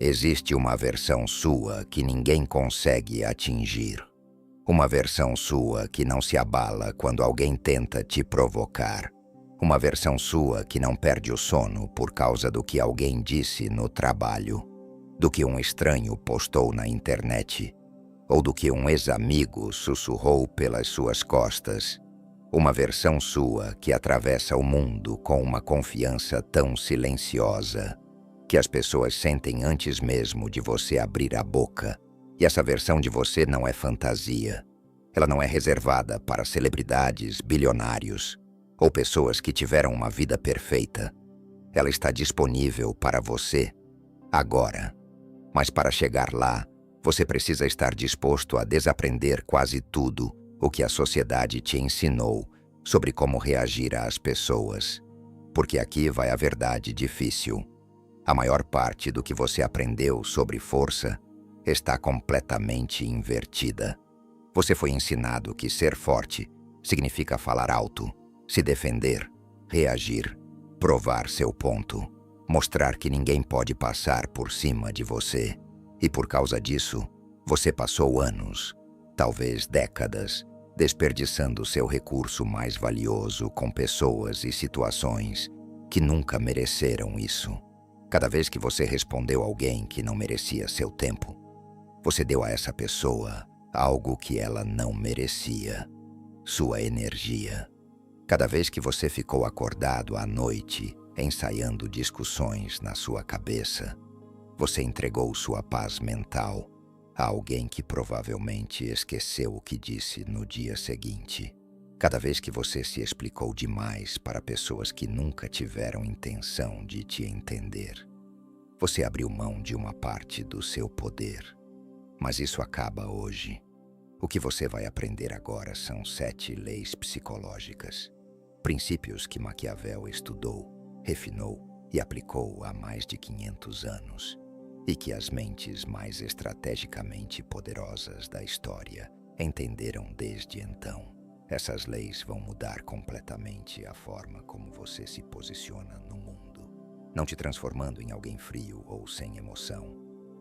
Existe uma versão sua que ninguém consegue atingir. Uma versão sua que não se abala quando alguém tenta te provocar. Uma versão sua que não perde o sono por causa do que alguém disse no trabalho, do que um estranho postou na internet, ou do que um ex-amigo sussurrou pelas suas costas. Uma versão sua que atravessa o mundo com uma confiança tão silenciosa que as pessoas sentem antes mesmo de você abrir a boca. E essa versão de você não é fantasia. Ela não é reservada para celebridades, bilionários ou pessoas que tiveram uma vida perfeita. Ela está disponível para você agora. Mas para chegar lá, você precisa estar disposto a desaprender quase tudo o que a sociedade te ensinou sobre como reagir às pessoas. Porque aqui vai a verdade difícil. A maior parte do que você aprendeu sobre força está completamente invertida. Você foi ensinado que ser forte significa falar alto, se defender, reagir, provar seu ponto, mostrar que ninguém pode passar por cima de você. E por causa disso, você passou anos, talvez décadas, desperdiçando seu recurso mais valioso com pessoas e situações que nunca mereceram isso. Cada vez que você respondeu alguém que não merecia seu tempo, você deu a essa pessoa algo que ela não merecia: sua energia. Cada vez que você ficou acordado à noite, ensaiando discussões na sua cabeça, você entregou sua paz mental a alguém que provavelmente esqueceu o que disse no dia seguinte. Cada vez que você se explicou demais para pessoas que nunca tiveram intenção de te entender, você abriu mão de uma parte do seu poder. Mas isso acaba hoje. O que você vai aprender agora são 7 leis psicológicas, princípios que Maquiavel estudou, refinou e aplicou há mais de 500 anos, e que as mentes mais estrategicamente poderosas da história entenderam desde então. Essas leis vão mudar completamente a forma como você se posiciona no mundo, não te transformando em alguém frio ou sem emoção,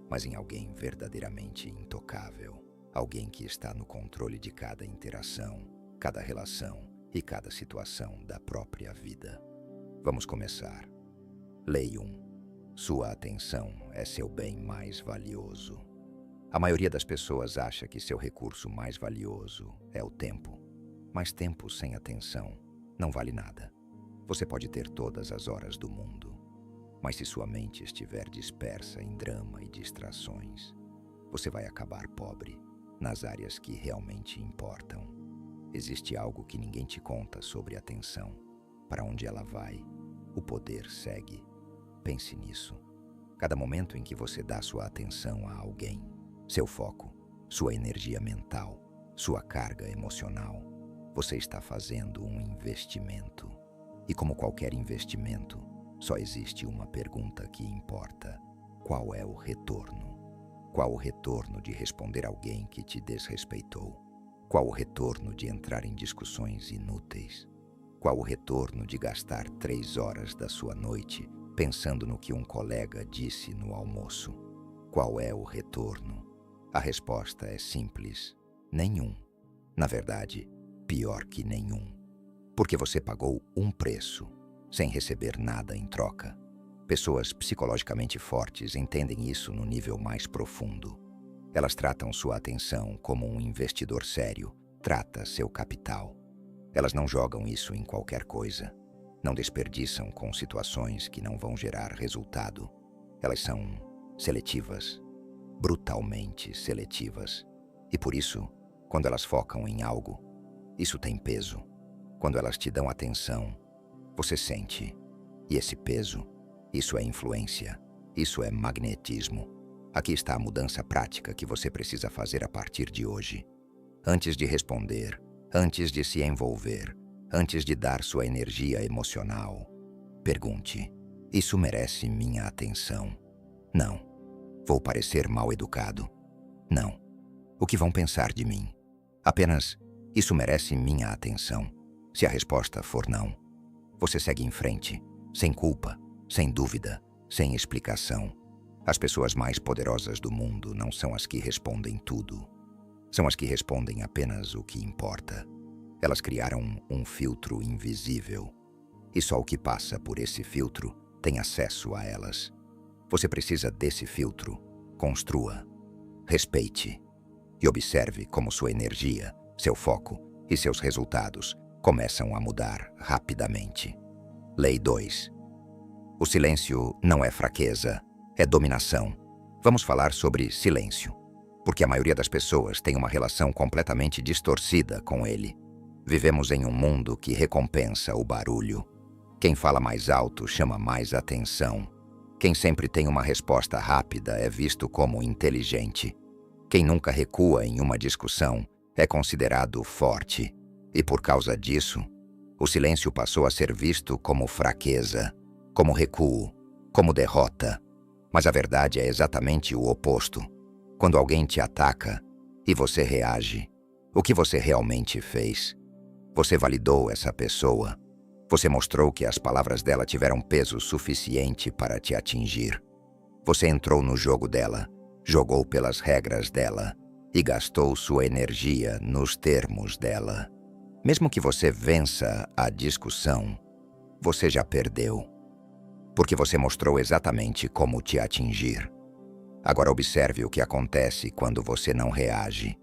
mas em alguém verdadeiramente intocável, alguém que está no controle de cada interação, cada relação e cada situação da própria vida. Vamos começar. Lei 1. Sua atenção é seu bem mais valioso. A maioria das pessoas acha que seu recurso mais valioso é o tempo. Mas tempo sem atenção não vale nada. Você pode ter todas as horas do mundo, mas se sua mente estiver dispersa em drama e distrações, você vai acabar pobre nas áreas que realmente importam. Existe algo que ninguém te conta sobre atenção. Para onde ela vai, o poder segue. Pense nisso. Cada momento em que você dá sua atenção a alguém, seu foco, sua energia mental, sua carga emocional, você está fazendo um investimento. E como qualquer investimento, só existe uma pergunta que importa: qual é o retorno? Qual o retorno de responder alguém que te desrespeitou? Qual o retorno de entrar em discussões inúteis? Qual o retorno de gastar 3 horas da sua noite pensando no que um colega disse no almoço? Qual é o retorno? A resposta é simples: nenhum. Na verdade, pior que nenhum. Porque você pagou um preço, sem receber nada em troca. Pessoas psicologicamente fortes entendem isso no nível mais profundo. Elas tratam sua atenção como um investidor sério trata seu capital. Elas não jogam isso em qualquer coisa. Não desperdiçam com situações que não vão gerar resultado. Elas são seletivas, brutalmente seletivas. E por isso, quando elas focam em algo, isso tem peso. Quando elas te dão atenção, você sente. E esse peso, isso é influência, isso é magnetismo. Aqui está a mudança prática que você precisa fazer a partir de hoje. Antes de responder, antes de se envolver, antes de dar sua energia emocional, pergunte: isso merece minha atenção? Não. Vou parecer mal educado? Não. O que vão pensar de mim? Apenas: isso merece minha atenção? Se a resposta for não, você segue em frente, sem culpa, sem dúvida, sem explicação. As pessoas mais poderosas do mundo não são as que respondem tudo. São as que respondem apenas o que importa. Elas criaram um filtro invisível. E só o que passa por esse filtro tem acesso a elas. Você precisa desse filtro. Construa. Respeite. E observe como sua energia, seu foco e seus resultados começam a mudar rapidamente. Lei 2. O silêncio não é fraqueza, é dominação. Vamos falar sobre silêncio, porque a maioria das pessoas tem uma relação completamente distorcida com ele. Vivemos em um mundo que recompensa o barulho. Quem fala mais alto chama mais atenção. Quem sempre tem uma resposta rápida é visto como inteligente. Quem nunca recua em uma discussão é considerado forte. E por causa disso, o silêncio passou a ser visto como fraqueza, como recuo, como derrota. Mas a verdade é exatamente o oposto. Quando alguém te ataca e você reage, o que você realmente fez? Você validou essa pessoa. Você mostrou que as palavras dela tiveram peso suficiente para te atingir. Você entrou no jogo dela, jogou pelas regras dela e gastou sua energia nos termos dela. Mesmo que você vença a discussão, você já perdeu, porque você mostrou exatamente como te atingir. Agora observe o que acontece quando você não reage,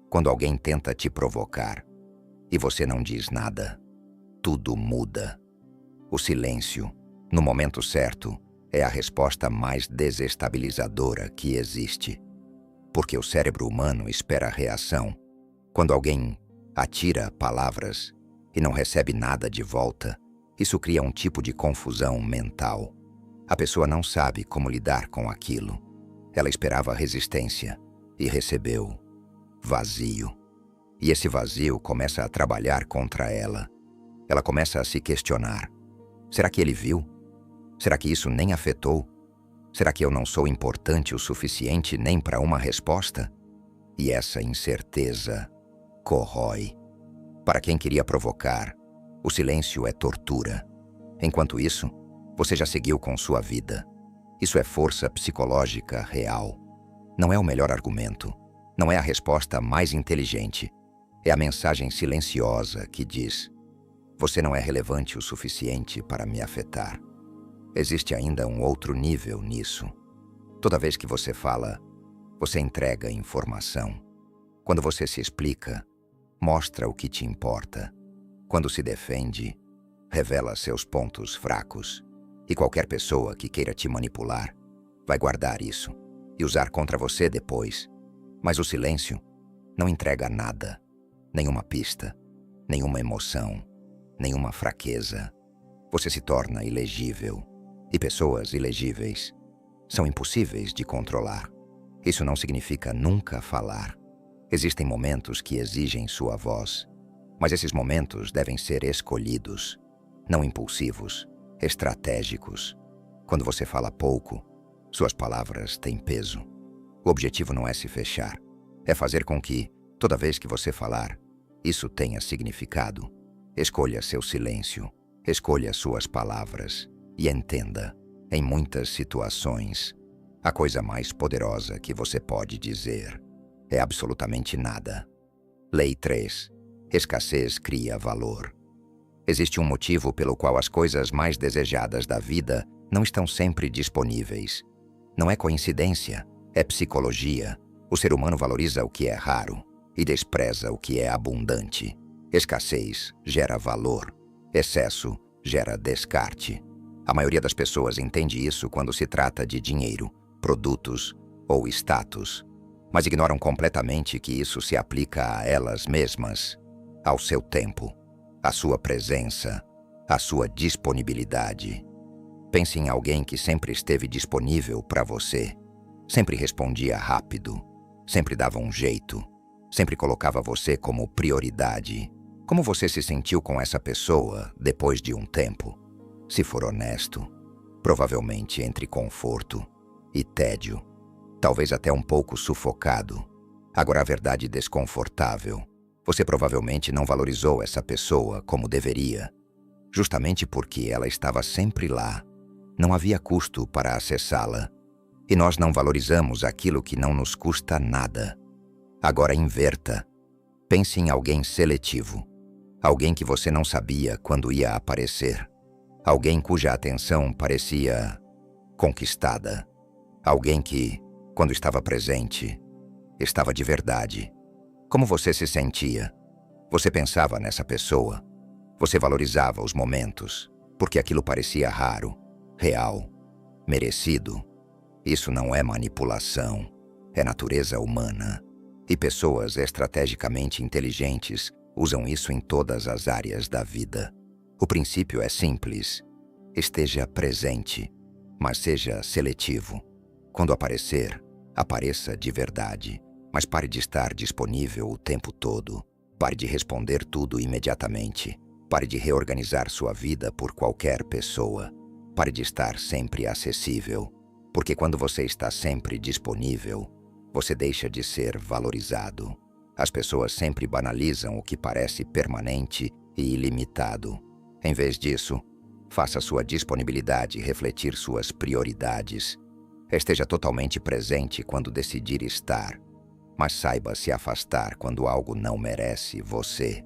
quando alguém tenta te provocar e você não diz nada. Tudo muda. O silêncio, no momento certo, é a resposta mais desestabilizadora que existe, porque o cérebro humano espera a reação. Quando alguém atira palavras e não recebe nada de volta, isso cria um tipo de confusão mental. A pessoa não sabe como lidar com aquilo. Ela esperava resistência e recebeu vazio. E esse vazio começa a trabalhar contra ela. Ela começa a se questionar. Será que ele viu? Será que isso nem afetou? Será que eu não sou importante o suficiente nem para uma resposta? E essa incerteza corrói. Para quem queria provocar, o silêncio é tortura. Enquanto isso, você já seguiu com sua vida. Isso é força psicológica real. Não é o melhor argumento. Não é a resposta mais inteligente. É a mensagem silenciosa que diz: você não é relevante o suficiente para me afetar. Existe ainda um outro nível nisso. Toda vez que você fala, você entrega informação. Quando você se explica, mostra o que te importa. Quando se defende, revela seus pontos fracos. E qualquer pessoa que queira te manipular vai guardar isso e usar contra você depois. Mas o silêncio não entrega nada, nenhuma pista, nenhuma emoção, nenhuma fraqueza. Você se torna ilegível. E pessoas ilegíveis são impossíveis de controlar. Isso não significa nunca falar. Existem momentos que exigem sua voz, mas esses momentos devem ser escolhidos, não impulsivos, estratégicos. Quando você fala pouco, suas palavras têm peso. O objetivo não é se fechar, é fazer com que, toda vez que você falar, isso tenha significado. Escolha seu silêncio, escolha suas palavras e entenda, em muitas situações, a coisa mais poderosa que você pode dizer é absolutamente nada. Lei 3. Escassez cria valor. Existe um motivo pelo qual as coisas mais desejadas da vida não estão sempre disponíveis. Não é coincidência, é psicologia. O ser humano valoriza o que é raro e despreza o que é abundante. Escassez gera valor. Excesso gera descarte. A maioria das pessoas entende isso quando se trata de dinheiro, produtos ou status, mas ignoram completamente que isso se aplica a elas mesmas, ao seu tempo, à sua presença, à sua disponibilidade. Pense em alguém que sempre esteve disponível para você, sempre respondia rápido, sempre dava um jeito, sempre colocava você como prioridade. Como você se sentiu com essa pessoa depois de um tempo? Se for honesto, provavelmente entre conforto e tédio, talvez até um pouco sufocado. Agora a verdade desconfortável. Você provavelmente não valorizou essa pessoa como deveria, justamente porque ela estava sempre lá. Não havia custo para acessá-la. E nós não valorizamos aquilo que não nos custa nada. Agora inverta. Pense em alguém seletivo. Alguém que você não sabia quando ia aparecer. Alguém cuja atenção parecia conquistada. Alguém que, quando estava presente, estava de verdade. Como você se sentia? Você pensava nessa pessoa. Você valorizava os momentos, porque aquilo parecia raro, real, merecido. Isso não é manipulação, é natureza humana. E pessoas estrategicamente inteligentes usam isso em todas as áreas da vida. O princípio é simples. Esteja presente, mas seja seletivo. Quando aparecer, apareça de verdade, mas pare de estar disponível o tempo todo. Pare de responder tudo imediatamente. Pare de reorganizar sua vida por qualquer pessoa. Pare de estar sempre acessível, porque quando você está sempre disponível, você deixa de ser valorizado. As pessoas sempre banalizam o que parece permanente e ilimitado. Em vez disso, faça sua disponibilidade refletir suas prioridades. Esteja totalmente presente quando decidir estar, mas saiba se afastar quando algo não merece você.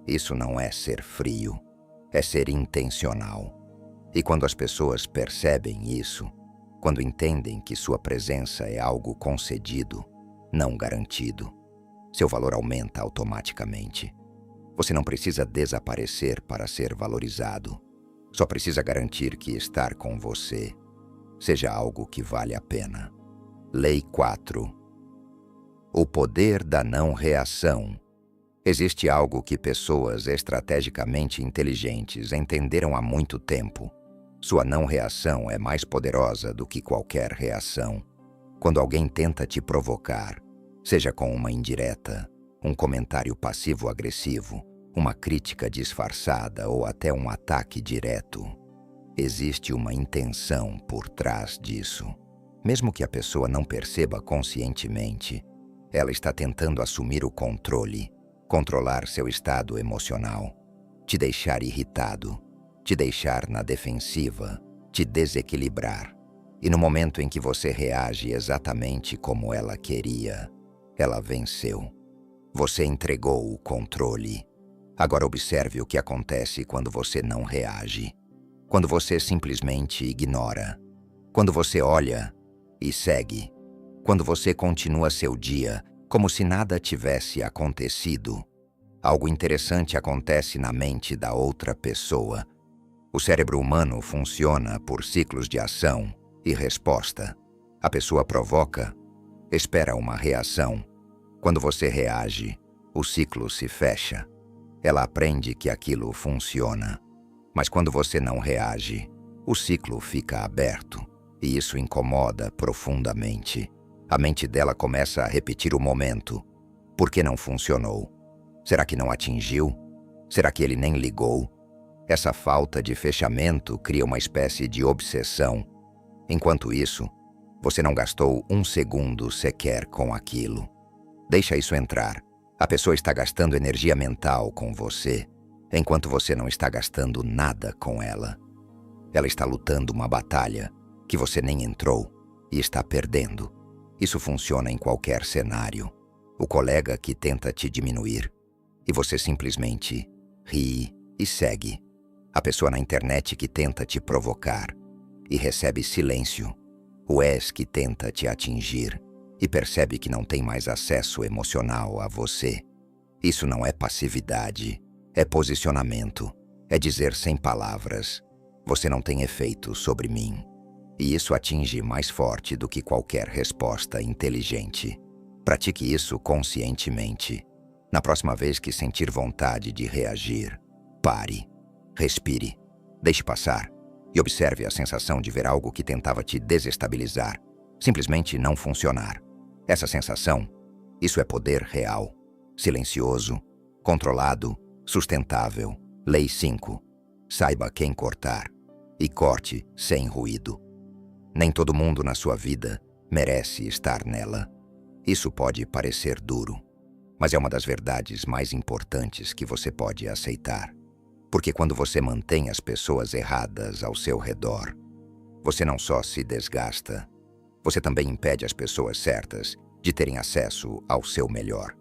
Isso não é ser frio, é ser intencional. E quando as pessoas percebem isso, quando entendem que sua presença é algo concedido, não garantido, seu valor aumenta automaticamente. Você não precisa desaparecer para ser valorizado. Só precisa garantir que estar com você seja algo que vale a pena. Lei 4. O poder da não reação. Existe algo que pessoas estrategicamente inteligentes entenderam há muito tempo. Sua não reação é mais poderosa do que qualquer reação. Quando alguém tenta te provocar, seja com uma indireta, um comentário passivo-agressivo, uma crítica disfarçada ou até um ataque direto, existe uma intenção por trás disso. Mesmo que a pessoa não perceba conscientemente, ela está tentando assumir o controle, controlar seu estado emocional, te deixar irritado, te deixar na defensiva, te desequilibrar. E no momento em que você reage exatamente como ela queria, ela venceu. Você entregou o controle. Agora observe o que acontece quando você não reage. Quando você simplesmente ignora. Quando você olha e segue. Quando você continua seu dia como se nada tivesse acontecido. Algo interessante acontece na mente da outra pessoa. O cérebro humano funciona por ciclos de ação e resposta. A pessoa provoca, espera uma reação. Quando você reage, o ciclo se fecha. Ela aprende que aquilo funciona. Mas quando você não reage, o ciclo fica aberto. E isso incomoda profundamente. A mente dela começa a repetir o momento. Por que não funcionou? Será que não atingiu? Será que ele nem ligou? Essa falta de fechamento cria uma espécie de obsessão. Enquanto isso, você não gastou um segundo sequer com aquilo. Deixa isso entrar. A pessoa está gastando energia mental com você, enquanto você não está gastando nada com ela. Ela está lutando uma batalha que você nem entrou e está perdendo. Isso funciona em qualquer cenário. O colega que tenta te diminuir e você simplesmente ri e segue. A pessoa na internet que tenta te provocar e recebe silêncio. O ex que tenta te atingir e percebe que não tem mais acesso emocional a você. Isso não é passividade, é posicionamento, é dizer sem palavras: você não tem efeito sobre mim. E isso atinge mais forte do que qualquer resposta inteligente. Pratique isso conscientemente. Na próxima vez que sentir vontade de reagir, pare, respire, deixe passar e observe a sensação de ver algo que tentava te desestabilizar, simplesmente não funcionar. Essa sensação, isso é poder real, silencioso, controlado, sustentável. Lei 5. Saiba quem cortar e corte sem ruído. Nem todo mundo na sua vida merece estar nela. Isso pode parecer duro, mas é uma das verdades mais importantes que você pode aceitar. Porque quando você mantém as pessoas erradas ao seu redor, você não só se desgasta, você também impede as pessoas certas de terem acesso ao seu melhor.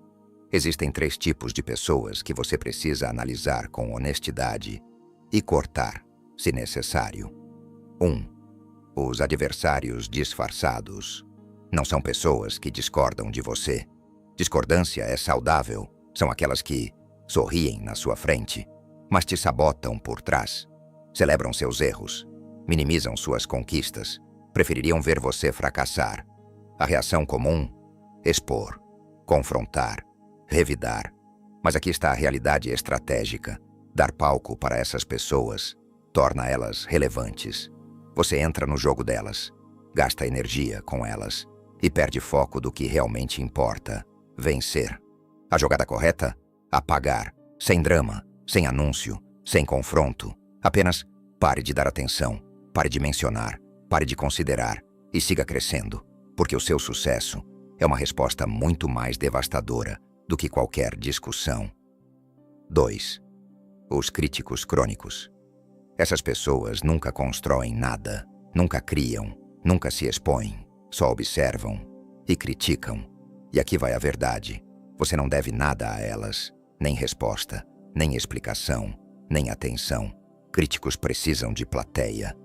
Existem 3 tipos de pessoas que você precisa analisar com honestidade e cortar, se necessário. 1. Os adversários disfarçados. Não são pessoas que discordam de você. Discordância é saudável. São aquelas que sorriem na sua frente, mas te sabotam por trás. Celebram seus erros, minimizam suas conquistas, prefeririam ver você fracassar. A reação comum: expor, confrontar, revidar. Mas aqui está a realidade estratégica. Dar palco para essas pessoas torna elas relevantes. Você entra no jogo delas, gasta energia com elas e perde foco do que realmente importa: vencer. A jogada correta? Apagar, sem drama, sem anúncio, sem confronto. Apenas pare de dar atenção, pare de mencionar, pare de considerar e siga crescendo, porque o seu sucesso é uma resposta muito mais devastadora do que qualquer discussão. 2. Os críticos crônicos. Essas pessoas nunca constroem nada, nunca criam, nunca se expõem, só observam e criticam. E aqui vai a verdade: você não deve nada a elas, nem resposta, nem explicação, nem atenção. Críticos precisam de plateia.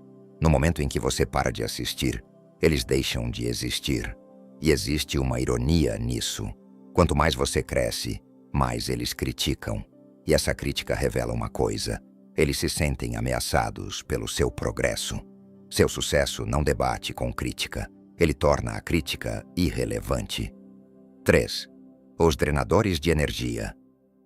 No momento em que você para de assistir, eles deixam de existir. E existe uma ironia nisso. Quanto mais você cresce, mais eles criticam. E essa crítica revela uma coisa: eles se sentem ameaçados pelo seu progresso. Seu sucesso não debate com crítica. Ele torna a crítica irrelevante. 3. Os drenadores de energia.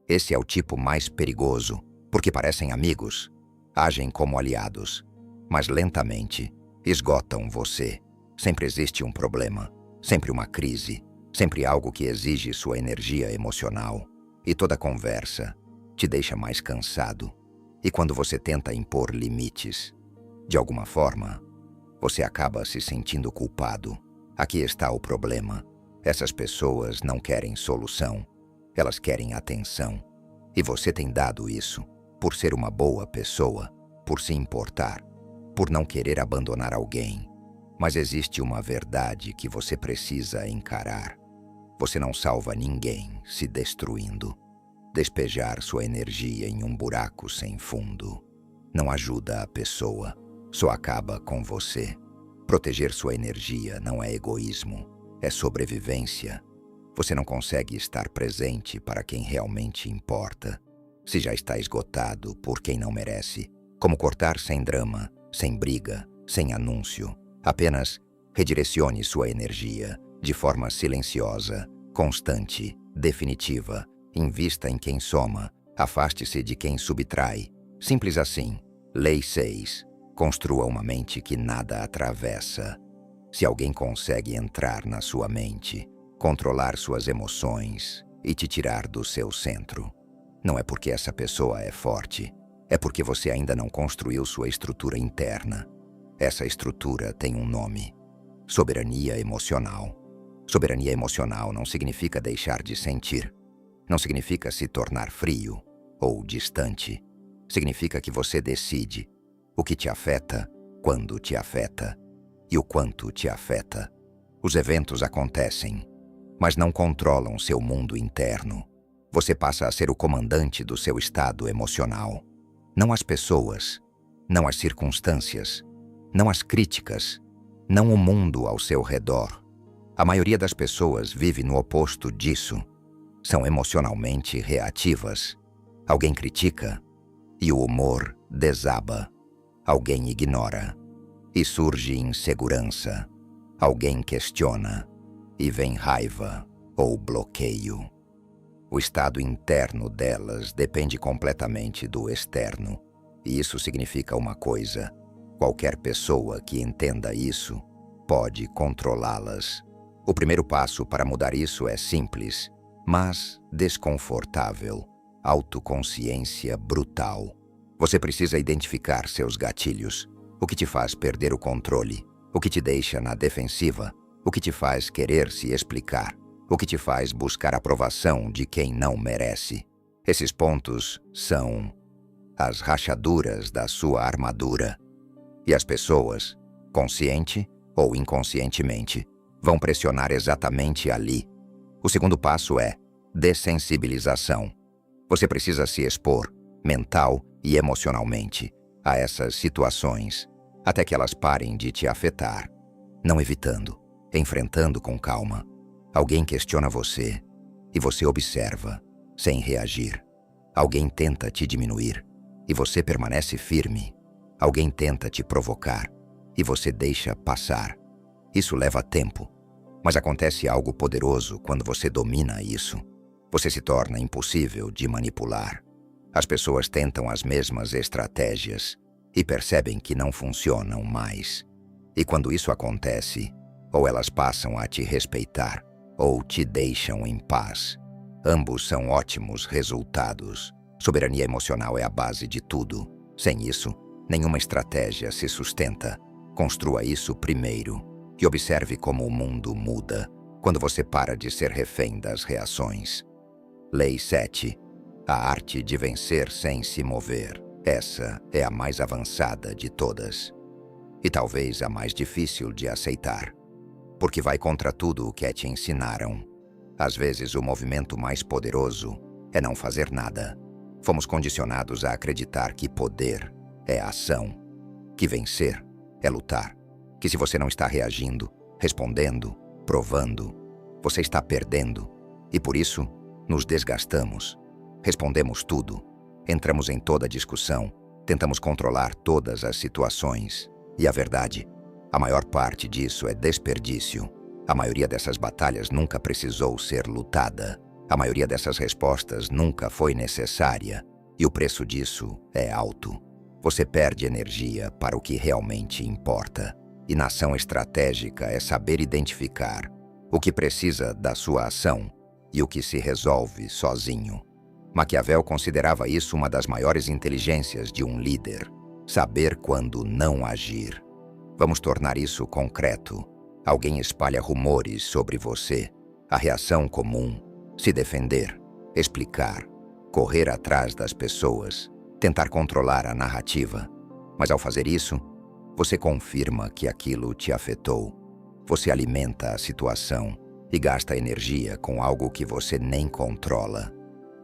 Esse é o tipo mais perigoso, porque parecem amigos, agem como aliados, mas lentamente esgotam você. Sempre existe um problema, sempre uma crise, sempre algo que exige sua energia emocional. E toda conversa te deixa mais cansado. E quando você tenta impor limites, de alguma forma, você acaba se sentindo culpado. Aqui está o problema: essas pessoas não querem solução, elas querem atenção. E você tem dado isso por ser uma boa pessoa, por se importar, por não querer abandonar alguém. Mas existe uma verdade que você precisa encarar: você não salva ninguém se destruindo. Despejar sua energia em um buraco sem fundo não ajuda a pessoa, só acaba com você. Proteger sua energia não é egoísmo, é sobrevivência. Você não consegue estar presente para quem realmente importa, se já está esgotado por quem não merece. Como cortar sem drama, sem briga, sem anúncio. Apenas redirecione sua energia de forma silenciosa, constante, definitiva. Invista em quem soma, afaste-se de quem subtrai. Simples assim. Lei 6. Construa uma mente que nada atravessa. Se alguém consegue entrar na sua mente, controlar suas emoções e te tirar do seu centro, não é porque essa pessoa é forte, é porque você ainda não construiu sua estrutura interna. Essa estrutura tem um nome: soberania emocional. Soberania emocional não significa deixar de sentir. Não significa se tornar frio ou distante. Significa que você decide o que te afeta, quando te afeta e o quanto te afeta. Os eventos acontecem, mas não controlam seu mundo interno. Você passa a ser o comandante do seu estado emocional. Não as pessoas, não as circunstâncias, não as críticas, não o mundo ao seu redor. A maioria das pessoas vive no oposto disso. São emocionalmente reativas. Alguém critica e o humor desaba. Alguém ignora e surge insegurança. Alguém questiona e vem raiva ou bloqueio. O estado interno delas depende completamente do externo. E isso significa uma coisa: qualquer pessoa que entenda isso pode controlá-las. O primeiro passo para mudar isso é simples, mas desconfortável: autoconsciência brutal. Você precisa identificar seus gatilhos, o que te faz perder o controle, o que te deixa na defensiva, o que te faz querer se explicar, o que te faz buscar aprovação de quem não merece. Esses pontos são as rachaduras da sua armadura. E as pessoas, consciente ou inconscientemente, vão pressionar exatamente ali. O segundo passo é dessensibilização. Você precisa se expor, mental e emocionalmente, a essas situações, até que elas parem de te afetar. Não evitando, enfrentando com calma. Alguém questiona você e você observa, sem reagir. Alguém tenta te diminuir e você permanece firme. Alguém tenta te provocar e você deixa passar. Isso leva tempo, mas acontece algo poderoso quando você domina isso. Você se torna impossível de manipular. As pessoas tentam as mesmas estratégias e percebem que não funcionam mais. E quando isso acontece, ou elas passam a te respeitar, ou te deixam em paz. Ambos são ótimos resultados. Soberania emocional é a base de tudo. Sem isso, nenhuma estratégia se sustenta. Construa isso primeiro e observe como o mundo muda quando você para de ser refém das reações. Lei 7. A arte de vencer sem se mover. Essa é a mais avançada de todas. E talvez a mais difícil de aceitar. Porque vai contra tudo o que te ensinaram. Às vezes o movimento mais poderoso é não fazer nada. Fomos condicionados a acreditar que poder é ação, que vencer é lutar, que se você não está reagindo, respondendo, provando, você está perdendo. E por isso, nos desgastamos, respondemos tudo, entramos em toda discussão, tentamos controlar todas as situações. E a verdade, a maior parte disso é desperdício. A maioria dessas batalhas nunca precisou ser lutada. A maioria dessas respostas nunca foi necessária. E o preço disso é alto. Você perde energia para o que realmente importa. E na ação estratégica é saber identificar o que precisa da sua ação e o que se resolve sozinho. Maquiavel considerava isso uma das maiores inteligências de um líder. Saber quando não agir. Vamos tornar isso concreto. Alguém espalha rumores sobre você. A reação comum: se defender, explicar, correr atrás das pessoas, tentar controlar a narrativa. Mas ao fazer isso, você confirma que aquilo te afetou. Você alimenta a situação e gasta energia com algo que você nem controla.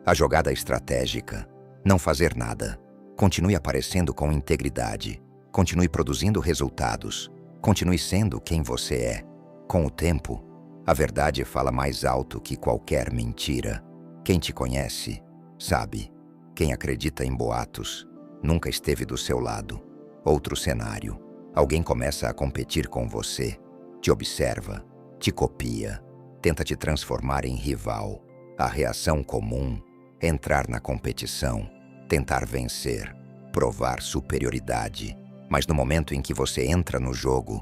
A jogada estratégica: não fazer nada. Continue aparecendo com integridade. Continue produzindo resultados. Continue sendo quem você é. Com o tempo, a verdade fala mais alto que qualquer mentira. Quem te conhece, sabe. Quem acredita em boatos, nunca esteve do seu lado. Outro cenário: alguém começa a competir com você. Te observa, te copia, tenta te transformar em rival. A reação comum: entrar na competição, tentar vencer, provar superioridade. Mas no momento em que você entra no jogo,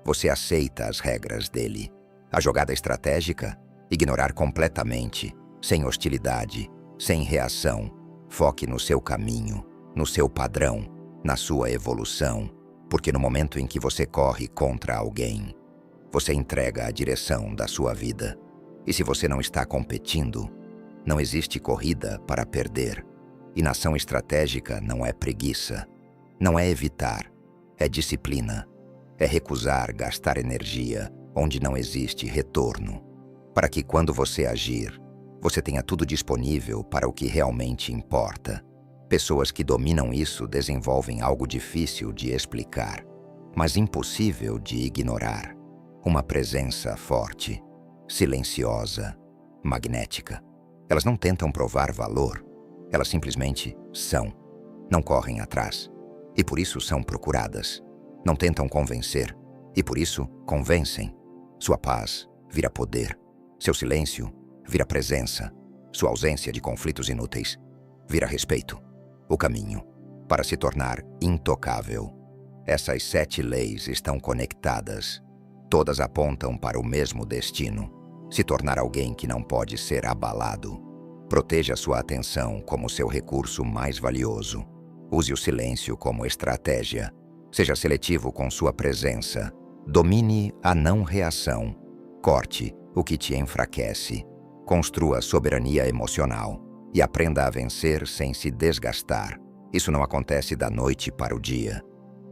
você aceita as regras dele. A jogada estratégica: ignorar completamente, sem hostilidade, sem reação. Foque no seu caminho, no seu padrão, na sua evolução. Porque no momento em que você corre contra alguém, você entrega a direção da sua vida. E se você não está competindo, não existe corrida para perder. E na ação estratégica não é preguiça, não é evitar, é disciplina. É recusar gastar energia onde não existe retorno, para que quando você agir, você tenha tudo disponível para o que realmente importa. Pessoas que dominam isso desenvolvem algo difícil de explicar, mas impossível de ignorar. Uma presença forte, silenciosa, magnética. Elas não tentam provar valor, elas simplesmente são. Não correm atrás, e por isso são procuradas. Não tentam convencer, e por isso convencem. Sua paz vira poder. Seu silêncio vira presença. Sua ausência de conflitos inúteis vira respeito. O caminho para se tornar intocável. Essas 7 leis estão conectadas. Todas apontam para o mesmo destino: se tornar alguém que não pode ser abalado. Proteja sua atenção como seu recurso mais valioso. Use o silêncio como estratégia. Seja seletivo com sua presença. Domine a não reação. Corte o que te enfraquece. Construa soberania emocional e aprenda a vencer sem se desgastar. Isso não acontece da noite para o dia,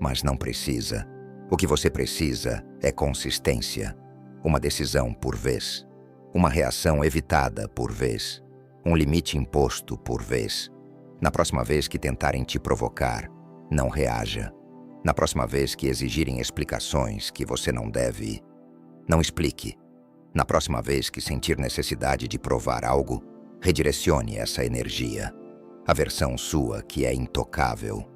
mas não precisa. O que você precisa é consistência, uma decisão por vez, uma reação evitada por vez, um limite imposto por vez. Na próxima vez que tentarem te provocar, não reaja. Na próxima vez que exigirem explicações que você não deve, não explique. Na próxima vez que sentir necessidade de provar algo, redirecione essa energia. A versão sua que é intocável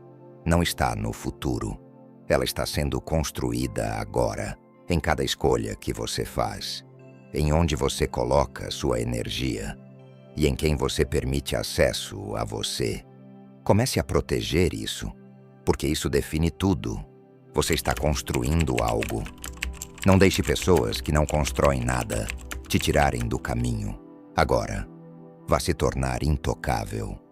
não está no futuro. Ela está sendo construída agora, em cada escolha que você faz, em onde você coloca sua energia e em quem você permite acesso a você. Comece a proteger isso, porque isso define tudo. Você está construindo algo. Não deixe pessoas que não constroem nada te tirarem do caminho. Agora, vá se tornar intocável.